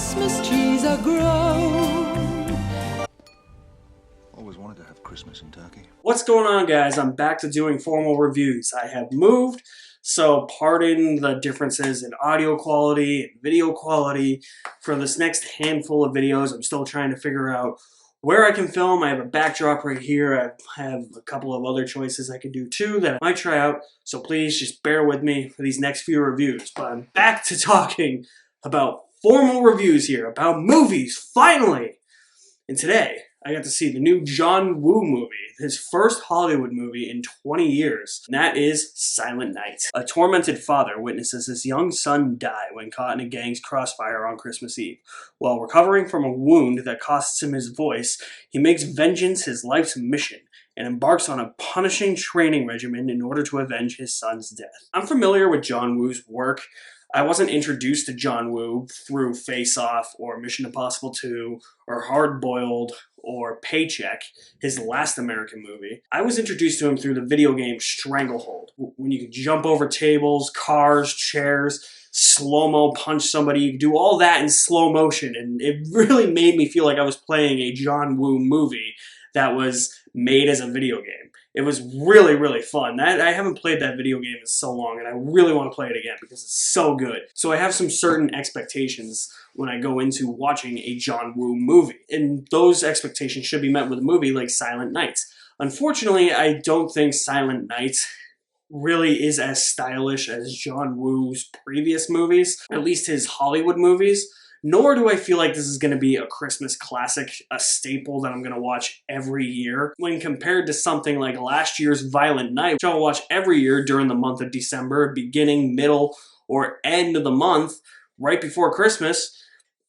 Christmas trees are grown. Always wanted to have Christmas in Turkey. What's going on, guys? I'm back to doing formal reviews. I have moved, so pardon the differences in audio quality and video quality. For this next handful of videos, I'm still trying to figure out where I can film. I have a backdrop right here. I have a couple of other choices I could do too that I might try out, so please just bear with me for these next few reviews. But I'm back to talking about formal reviews here, about movies, finally! And today, I got to see the new John Woo movie, his first Hollywood movie in 20 years, and that is Silent Night. A tormented father witnesses his young son die when caught in a gang's crossfire on Christmas Eve. While recovering from a wound that costs him his voice, he makes vengeance his life's mission and embarks on a punishing training regimen in order to avenge his son's death. I'm familiar with John Woo's work. I wasn't introduced to John Woo through Face Off or Mission Impossible 2 or Hard Boiled or Paycheck, his last American movie. I was introduced to him through the video game Stranglehold, when you could jump over tables, cars, chairs, slow-mo punch somebody. You could do all that in slow motion, and it really made me feel like I was playing a John Woo movie that was made as a video game. It was really, really fun. I haven't played that video game in so long, and I really want to play it again because it's so good. So I have some certain expectations when I go into watching a John Woo movie, and those expectations should be met with a movie like Silent Night. Unfortunately, I don't think Silent Night really is as stylish as John Woo's previous movies, at least his Hollywood movies. Nor do I feel like this is going to be a Christmas classic, a staple that I'm going to watch every year. When compared to something like last year's Violent Night, which I'll watch every year during the month of December, beginning, middle, or end of the month, right before Christmas,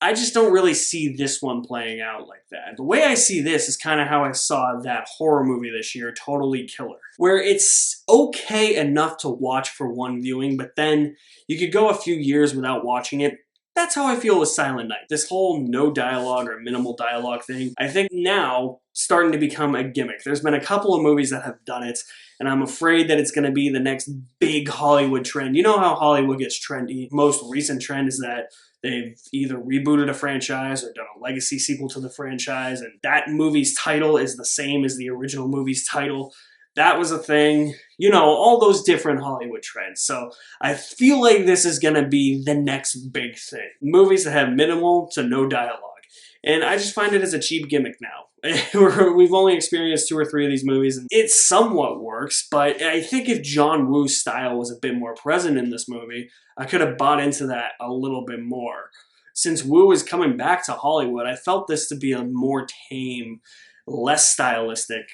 I just don't really see this one playing out like that. The way I see this is kind of how I saw that horror movie this year, Totally Killer, where it's okay enough to watch for one viewing, but then you could go a few years without watching it. That's how I feel with Silent Night. This whole no dialogue or minimal dialogue thing, I think now starting to become a gimmick. There's been a couple of movies that have done it, and I'm afraid that it's going to be the next big Hollywood trend. You know how Hollywood gets trendy. Most recent trend is that they've either rebooted a franchise or done a legacy sequel to the franchise, and that movie's title is the same as the original movie's title. That was a thing. You know, all those different Hollywood trends. So I feel like this is going to be the next big thing. Movies that have minimal to no dialogue. And I just find it as a cheap gimmick now. We've only experienced 2 or 3 of these movies, and it somewhat works, but I think if John Woo's style was a bit more present in this movie, I could have bought into that a little bit more. Since Woo is coming back to Hollywood, I felt this to be a more tame, less stylistic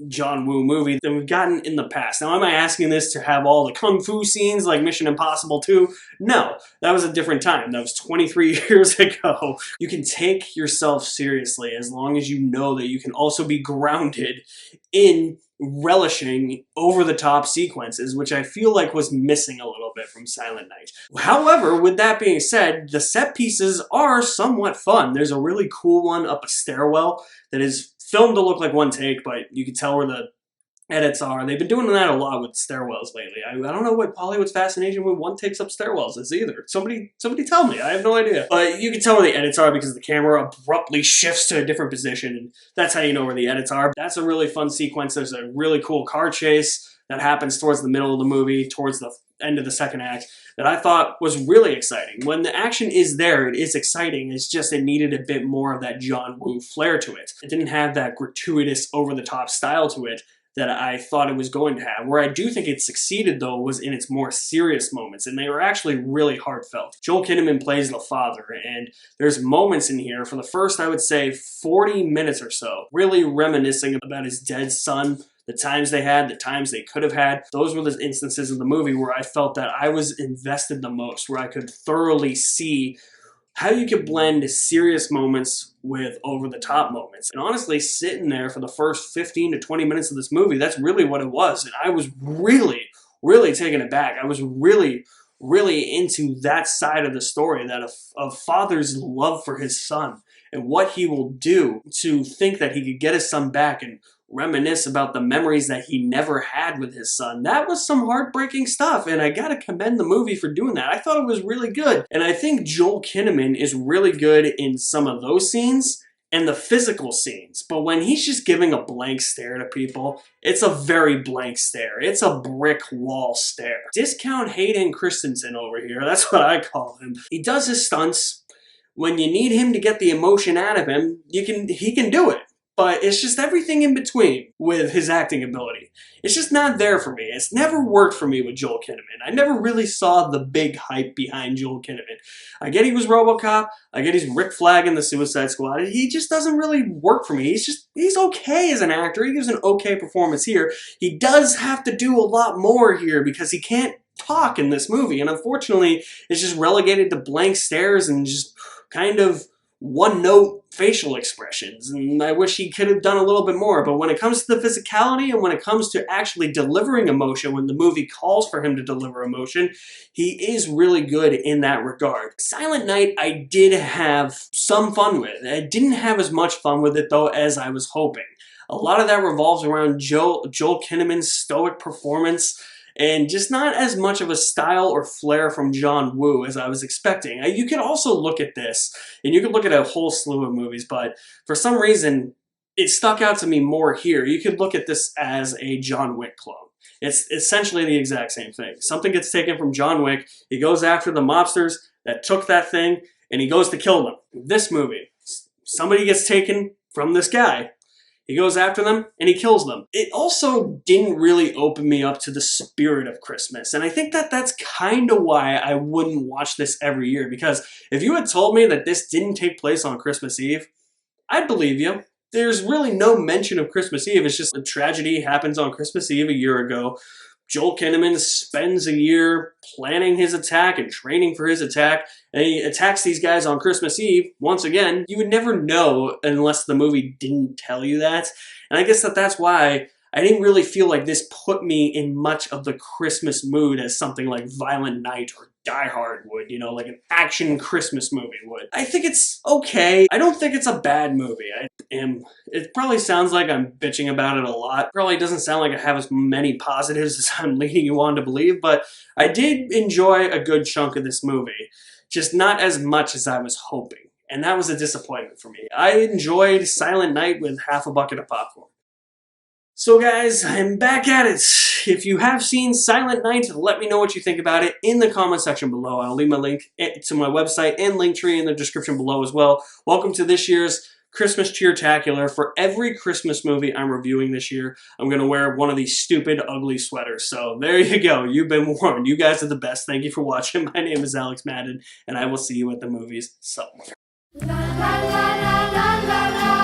John Woo movie than we've gotten in the past. Now, am I asking this to have all the kung fu scenes like Mission Impossible 2? No, that was a different time. That was 23 years ago. You can take yourself seriously as long as you know that you can also be grounded in relishing over-the-top sequences, which I feel like was missing a little bit from Silent Night. However, with that being said, the set pieces are somewhat fun. There's a really cool one up a stairwell that is filmed to look like one take, but you can tell where the edits are. They've been doing that a lot with stairwells lately. I don't know what Hollywood's fascination with one takes up stairwells is either. Somebody tell me. I have no idea. But you can tell where the edits are because the camera abruptly shifts to a different position, and that's how you know where the edits are. That's a really fun sequence. There's a really cool car chase that happens towards the middle of the movie, towards the end of the second act, that I thought was really exciting. When the action is there, it is exciting. It's just it needed a bit more of that John Woo flair to it. It didn't have that gratuitous, over-the-top style to it that I thought it was going to have. Where I do think it succeeded, though, was in its more serious moments, and they were actually really heartfelt. Joel Kinnaman plays the father, and there's moments in here, for the first, I would say, 40 minutes or so, really reminiscing about his dead son, the times they had, the times they could have had. Those were the instances of the movie where I felt that I was invested the most, where I could thoroughly see how you could blend serious moments with over-the-top moments. And honestly, sitting there for the first 15 to 20 minutes of this movie, that's really what it was. And I was really, really taken aback. I was really into that side of the story, that a father's love for his son and what he will do to think that he could get his son back and reminisce about the memories that he never had with his son. That was some heartbreaking stuff, and I gotta commend the movie for doing that. I thought it was really good, and I think Joel Kinnaman is really good in some of those scenes and the physical scenes, but when he's just giving a blank stare to people, it's a very blank stare. It's a brick wall stare. Discount Hayden Christensen over here, that's what I call him. He does his stunts. When you need him to get the emotion out of him, he can do it. But it's just everything in between with his acting ability. It's just not there for me. It's never worked for me with Joel Kinnaman. I never really saw the big hype behind Joel Kinnaman. I get he was RoboCop. I get he's Rick Flag in the Suicide Squad. He just doesn't really work for me. He's okay as an actor. He gives an okay performance here. He does have to do a lot more here because he can't talk in this movie. And unfortunately, it's just relegated to blank stares and just kind of one-note facial expressions, and I wish he could have done a little bit more. But when it comes to the physicality and when it comes to actually delivering emotion, when the movie calls for him to deliver emotion, he is really good in that regard. Silent Night, I did have some fun with. I didn't have as much fun with it, though, as I was hoping. A lot of that revolves around Joel Kinnaman's stoic performance, and just not as much of a style or flair from John Woo as I was expecting. You could also look at this, and you could look at a whole slew of movies, but for some reason, it stuck out to me more here. You could look at this as a John Wick clone. It's essentially the exact same thing. Something gets taken from John Wick, he goes after the mobsters that took that thing, and he goes to kill them. This movie, somebody gets taken from this guy, he goes after them, and he kills them. It also didn't really open me up to the spirit of Christmas, and I think that that's kind of why I wouldn't watch this every year, because if you had told me that this didn't take place on Christmas Eve, I'd believe you. There's really no mention of Christmas Eve. It's just a tragedy happens on Christmas Eve a year ago. Joel Kinnaman spends a year planning his attack and training for his attack, and he attacks these guys on Christmas Eve. Once again, you would never know unless the movie didn't tell you that. And I guess that's why I didn't really feel like this put me in much of the Christmas mood as something like Violent Night or Die Hard would, you know, like an action Christmas movie would. I think it's okay. I don't think it's a bad movie. It probably sounds like I'm bitching about it a lot. Probably doesn't sound like I have as many positives as I'm leading you on to believe, but I did enjoy a good chunk of this movie. Just not as much as I was hoping. And that was a disappointment for me. I enjoyed Silent Night with half a bucket of popcorn. So guys, I'm back at it. If you have seen Silent Night, let me know what you think about it in the comment section below. I'll leave my link to my website and Linktree in the description below as well. Welcome to this year's Christmas Cheertacular. For every Christmas movie I'm reviewing this year, I'm going to wear one of these stupid, ugly sweaters. So there you go. You've been warned. You guys are the best. Thank you for watching. My name is Alex Madden, and I will see you at the movies somewhere. La la la la la la la.